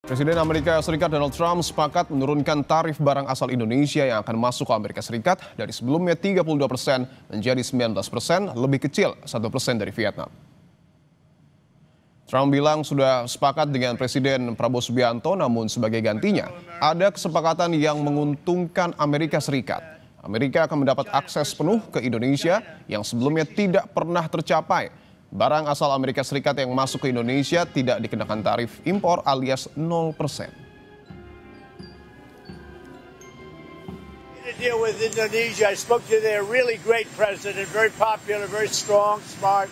Presiden Amerika Serikat Donald Trump sepakat menurunkan tarif barang asal Indonesia yang akan masuk ke Amerika Serikat dari sebelumnya 32% menjadi 19%, lebih kecil 1% dari Vietnam. Trump bilang sudah sepakat dengan Presiden Prabowo Subianto, namun sebagai gantinya ada kesepakatan yang menguntungkan Amerika Serikat. Amerika akan mendapat akses penuh ke Indonesia yang sebelumnya tidak pernah tercapai. Barang asal Amerika Serikat yang masuk ke Indonesia tidak dikenakan tarif impor alias 0%. Deal with Indonesia. I spoke to their really great president, very popular, very strong, smart,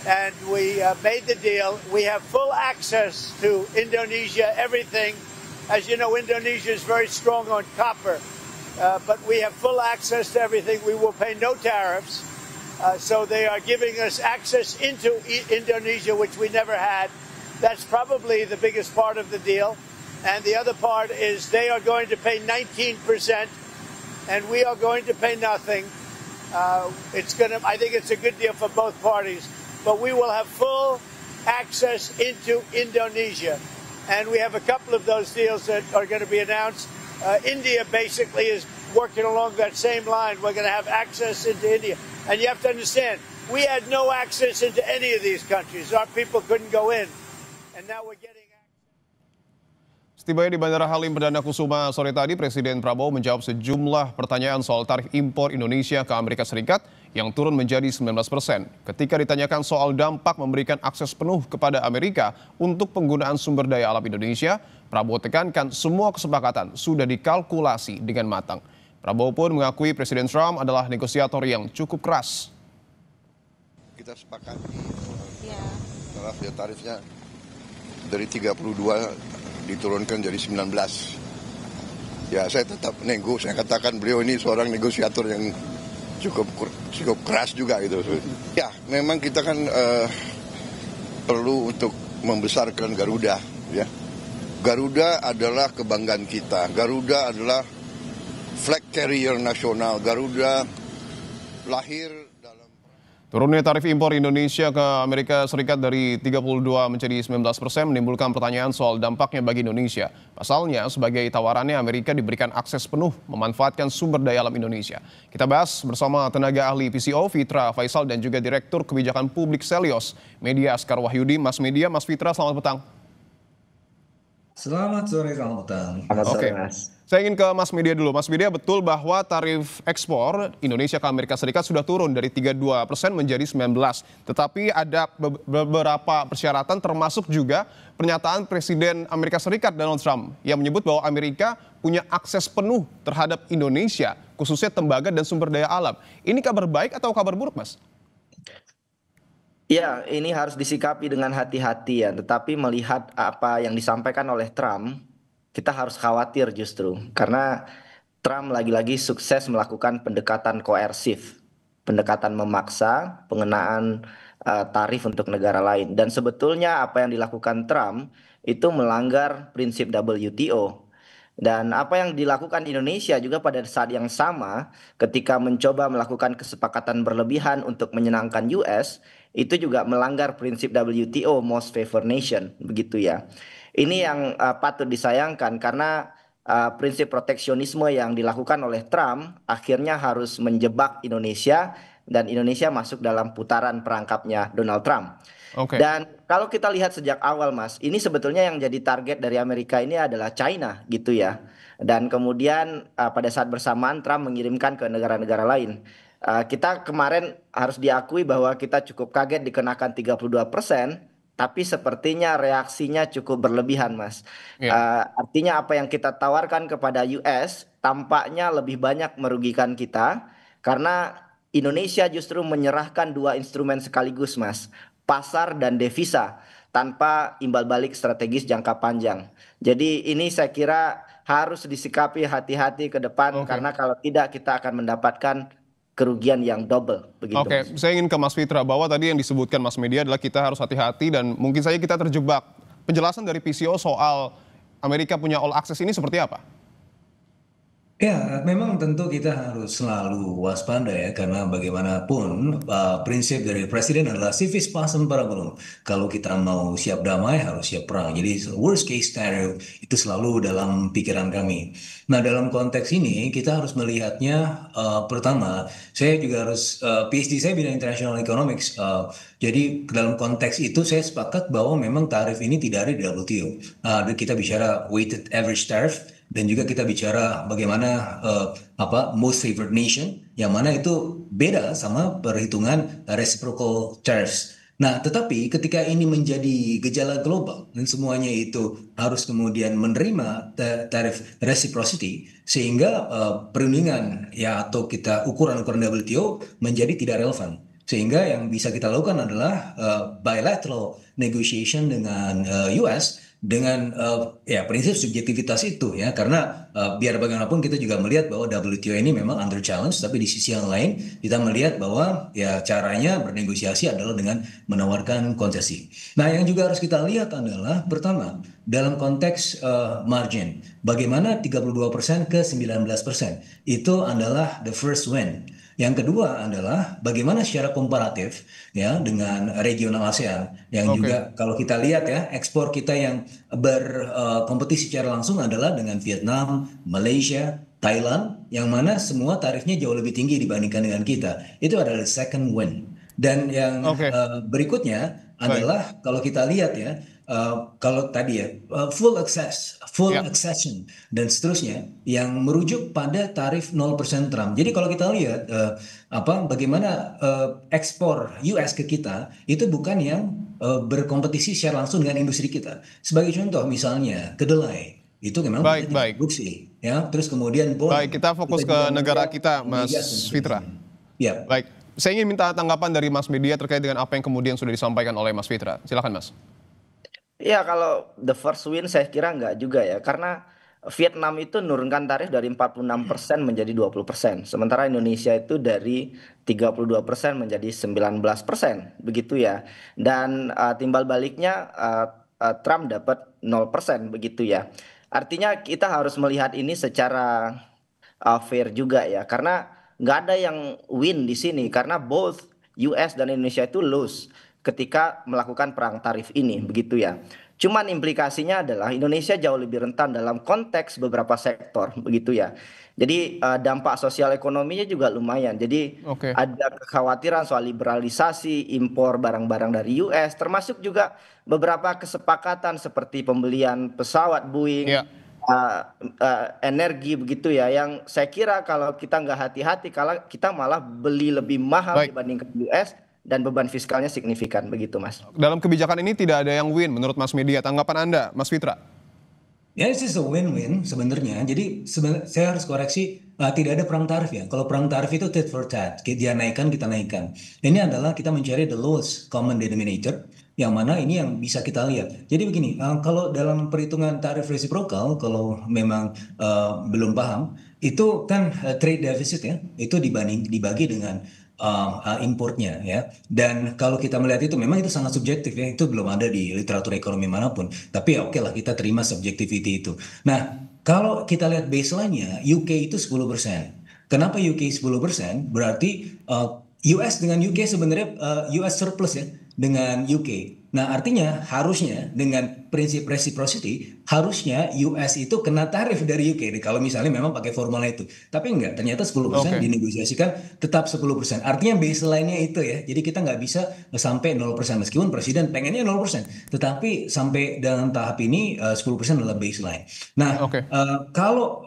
and we made the deal. We have full access to Indonesia, everything. As you know, Indonesia is very strong on copper, but we have full access to everything. We will pay no tariffs. So they are giving us access into Indonesia, which we never had. That's probably the biggest part of the deal. And the other part is they are going to pay 19%, and we are going to pay nothing. I think it's a good deal for both parties. But we will have full access into Indonesia. And we have a couple of those deals that are going to be announced. India basically is working along that same line. We're going to have access into India. And you have to understand, we had no access into any of these countries. Our people couldn't go in. And now we're getting access. Setibanya di Bandara Halim Perdana Kusuma sore tadi, Presiden Prabowo menjawab sejumlah pertanyaan soal tarif impor Indonesia ke Amerika Serikat yang turun menjadi 19%. Ketika ditanyakan soal dampak memberikan akses penuh kepada Amerika untuk penggunaan sumber daya alam Indonesia, Prabowo tekankan semua kesepakatan sudah dikalkulasi dengan matang. Prabowo pun mengakui Presiden Trump adalah negosiator yang cukup keras. Kita sepakati tarifnya dari 32 diturunkan jadi 19. Ya, saya tetap nego. Saya katakan beliau ini seorang negosiator yang cukup keras juga gitu. Ya, memang kita kan perlu untuk membesarkan Garuda. Ya, Garuda adalah kebanggaan kita. Garuda adalah flag carrier nasional. Garuda lahir dalam... Turunnya tarif impor Indonesia ke Amerika Serikat dari 32 menjadi 19% menimbulkan pertanyaan soal dampaknya bagi Indonesia. Pasalnya, sebagai tawarannya Amerika diberikan akses penuh memanfaatkan sumber daya alam Indonesia. Kita bahas bersama tenaga ahli PCO, Fitra Faisal, dan juga Direktur Kebijakan Publik Selios Media Askar Wahyudi. Mas Fitra, selamat petang. Selamat sore, selamat petang. Oke, saya ingin ke Mas Media dulu. Mas Media, betul bahwa tarif ekspor Indonesia ke Amerika Serikat sudah turun dari 32% menjadi 19%. Tetapi ada beberapa persyaratan termasuk juga pernyataan Presiden Amerika Serikat Donald Trump yang menyebut bahwa Amerika punya akses penuh terhadap Indonesia, khususnya tembaga dan sumber daya alam. Ini kabar baik atau kabar buruk, Mas? Ya, ini harus disikapi dengan hati-hati ya. Tetapi melihat apa yang disampaikan oleh Trump, kita harus khawatir justru. Karena Trump lagi-lagi sukses melakukan pendekatan koersif, pendekatan memaksa, pengenaan tarif untuk negara lain. Dan sebetulnya apa yang dilakukan Trump itu melanggar prinsip WTO. Dan apa yang dilakukan Indonesia juga pada saat yang sama ketika mencoba melakukan kesepakatan berlebihan untuk menyenangkan US, itu juga melanggar prinsip WTO, most favored nation, begitu ya. Ini yang patut disayangkan karena prinsip proteksionisme yang dilakukan oleh Trump akhirnya harus menjebak Indonesia dan Indonesia masuk dalam putaran perangkapnya Donald Trump. Okay. Dan kalau kita lihat sejak awal, Mas, ini sebetulnya yang jadi target dari Amerika ini adalah China gitu ya. Dan kemudian pada saat bersamaan Trump mengirimkan ke negara-negara lain. Kita kemarin harus diakui bahwa kita cukup kaget dikenakan 32%, tapi sepertinya reaksinya cukup berlebihan, Mas. Artinya apa yang kita tawarkan kepada US tampaknya lebih banyak merugikan kita karena Indonesia justru menyerahkan dua instrumen sekaligus, Mas. Pasar dan devisa tanpa imbal balik strategis jangka panjang. Jadi ini saya kira harus disikapi hati-hati ke depan karena kalau tidak kita akan mendapatkan kerugian yang double begitu. Oke, saya ingin ke Mas Fitra bahwa tadi yang disebutkan Mas Media adalah kita harus hati-hati dan mungkin saja kita terjebak. Penjelasan dari PCO soal Amerika punya all access ini seperti apa? Ya, memang tentu kita harus selalu waspada ya, karena bagaimanapun prinsip dari presiden adalah civis pacem para belum. Kalau kita mau siap damai harus siap perang. Jadi worst case scenario itu selalu dalam pikiran kami. Nah, dalam konteks ini kita harus melihatnya pertama, saya juga harus PhD saya bidang international economics. Jadi dalam konteks itu saya sepakat bahwa memang tarif ini tidak ada di WTO. Kita bicara weighted average tariff. Dan juga kita bicara bagaimana most favored nation, yang mana itu beda sama perhitungan reciprocal tariffs. Nah, tetapi ketika ini menjadi gejala global dan semuanya itu harus kemudian menerima tarif reciprocity, sehingga perundingan ya atau kita ukuran-ukuran WTO menjadi tidak relevan. Sehingga yang bisa kita lakukan adalah bilateral negotiation dengan US dengan ya prinsip subjektivitas itu ya, karena biar bagaimanapun kita juga melihat bahwa WTO ini memang under challenge, tapi di sisi yang lain kita melihat bahwa ya caranya bernegosiasi adalah dengan menawarkan konsesi. Nah, yang juga harus kita lihat adalah pertama dalam konteks margin, bagaimana 32% ke 19% itu adalah the first win. Yang kedua adalah bagaimana secara komparatif ya dengan regional ASEAN yang juga kalau kita lihat ya ekspor kita yang berkompetisi secara langsung adalah dengan Vietnam, Malaysia, Thailand, yang mana semua tarifnya jauh lebih tinggi dibandingkan dengan kita. Itu adalah second win. Dan yang berikutnya adalah kalau kita lihat ya, kalau tadi ya full access, full accession dan seterusnya yang merujuk pada tarif 0% Trump. Jadi kalau kita lihat bagaimana ekspor US ke kita itu bukan yang berkompetisi secara langsung dengan industri kita. Sebagai contoh misalnya kedelai itu memang kita tidak produksi ya. Terus kemudian baik, kita fokus ke negara kita, Mas Fitra. Ya. Baik, saya ingin minta tanggapan dari Mas Media terkait dengan apa yang kemudian sudah disampaikan oleh Mas Fitra. Silakan, Mas. Ya, kalau the first win saya kira enggak juga ya, karena Vietnam itu menurunkan tarif dari 46% menjadi 20%. Sementara Indonesia itu dari 32% menjadi 19%, begitu ya. Dan timbal baliknya Trump dapat 0%, begitu ya. Artinya kita harus melihat ini secara fair juga ya, karena nggak ada yang win di sini, karena both US dan Indonesia itu lose ketika melakukan perang tarif ini, begitu ya. Cuman implikasinya adalah Indonesia jauh lebih rentan dalam konteks beberapa sektor, begitu ya. Jadi dampak sosial ekonominya juga lumayan. Jadi ada kekhawatiran soal liberalisasi impor barang-barang dari US, termasuk juga beberapa kesepakatan seperti pembelian pesawat Boeing, energi, begitu ya. Yang saya kira kalau kita nggak hati-hati, kalau kita malah beli lebih mahal dibandingkan US, dan beban fiskalnya signifikan, begitu Mas. Dalam kebijakan ini tidak ada yang win menurut Mas Media. Tanggapan Anda, Mas Fitra? Ya, it's a win-win sebenarnya. Jadi saya harus koreksi, tidak ada perang tarif ya. Kalau perang tarif itu tit for tat, dia naikkan kita naikkan. Ini adalah kita mencari the lowest common denominator, yang mana ini yang bisa kita lihat. Jadi begini, kalau dalam perhitungan tarif resiprokal, kalau memang belum paham, itu kan trade deficit ya, itu dibagi dengan importnya ya. Dan kalau kita melihat itu memang itu sangat subjektif ya, itu belum ada di literatur ekonomi manapun, tapi ya oke lah kita terima subjectivity itu. Nah, kalau kita lihat baseline-nya UK itu 10%. Kenapa UK 10%? Berarti US dengan UK sebenarnya US surplus ya dengan UK. Nah, artinya harusnya dengan prinsip reciprocity, harusnya US itu kena tarif dari UK kalau misalnya memang pakai formula itu. Tapi enggak, ternyata 10% dinegosiasikan tetap 10%. Artinya baseline-nya itu ya. Jadi kita nggak bisa sampai 0%, meskipun presiden pengennya 0%. Tetapi sampai dalam tahap ini 10% adalah baseline. Nah, kalau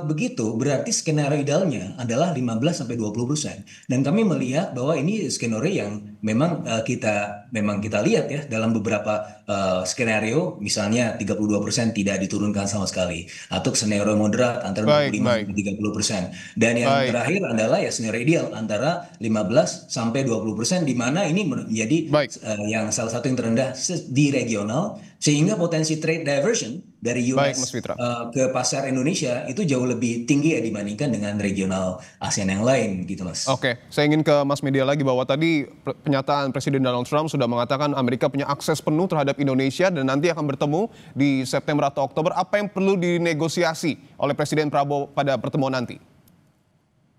begitu berarti skenario idealnya adalah 15-20%. Dan kami melihat bahwa ini skenario yang memang kita lihat ya dalam beberapa skenario, misalnya 32% tidak diturunkan sama sekali, atau skenario moderat antara 25-30%. Dan yang terakhir adalah ya skenario ideal antara 15-20%, di mana ini menjadi yang salah satu yang terendah di regional, sehingga potensi trade diversion dari US ke pasar Indonesia itu jauh lebih tinggi ya dibandingkan dengan regional ASEAN yang lain gitu Mas. Saya ingin ke Mas Media lagi bahwa tadi pernyataan Presiden Donald Trump sudah mengatakan Amerika punya akses penuh terhadap Indonesia dan nanti akan bertemu di September atau Oktober. Apa yang perlu dinegosiasi oleh Presiden Prabowo pada pertemuan nanti?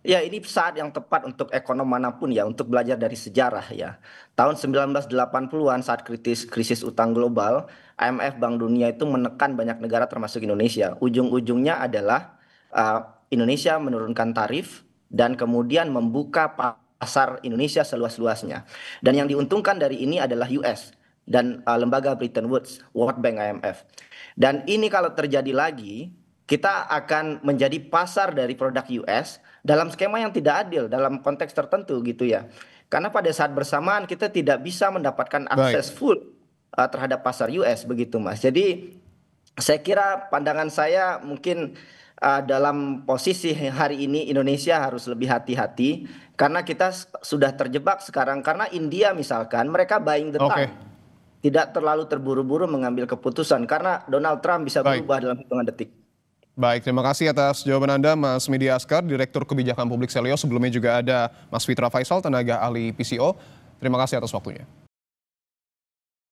Ya, ini saat yang tepat untuk ekonom manapun ya, untuk belajar dari sejarah ya. Tahun 1980-an saat krisis utang global, IMF Bank Dunia itu menekan banyak negara termasuk Indonesia. Ujung-ujungnya adalah Indonesia menurunkan tarif dan kemudian membuka pasar Indonesia seluas-luasnya. Dan yang diuntungkan dari ini adalah US dan lembaga Bretton Woods, World Bank, IMF. Dan ini kalau terjadi lagi, kita akan menjadi pasar dari produk US dalam skema yang tidak adil dalam konteks tertentu gitu ya. Karena pada saat bersamaan kita tidak bisa mendapatkan akses full terhadap pasar US begitu Mas. Jadi saya kira pandangan saya mungkin dalam posisi hari ini Indonesia harus lebih hati-hati karena kita sudah terjebak sekarang karena India misalkan mereka buying the time. Tidak terlalu terburu-buru mengambil keputusan karena Donald Trump bisa berubah dalam hitungan detik. Baik, terima kasih atas jawaban Anda, Mas Midi Askar, Direktur Kebijakan Publik Selio. Sebelumnya juga ada Mas Fitra Faisal, tenaga ahli PCO. Terima kasih atas waktunya.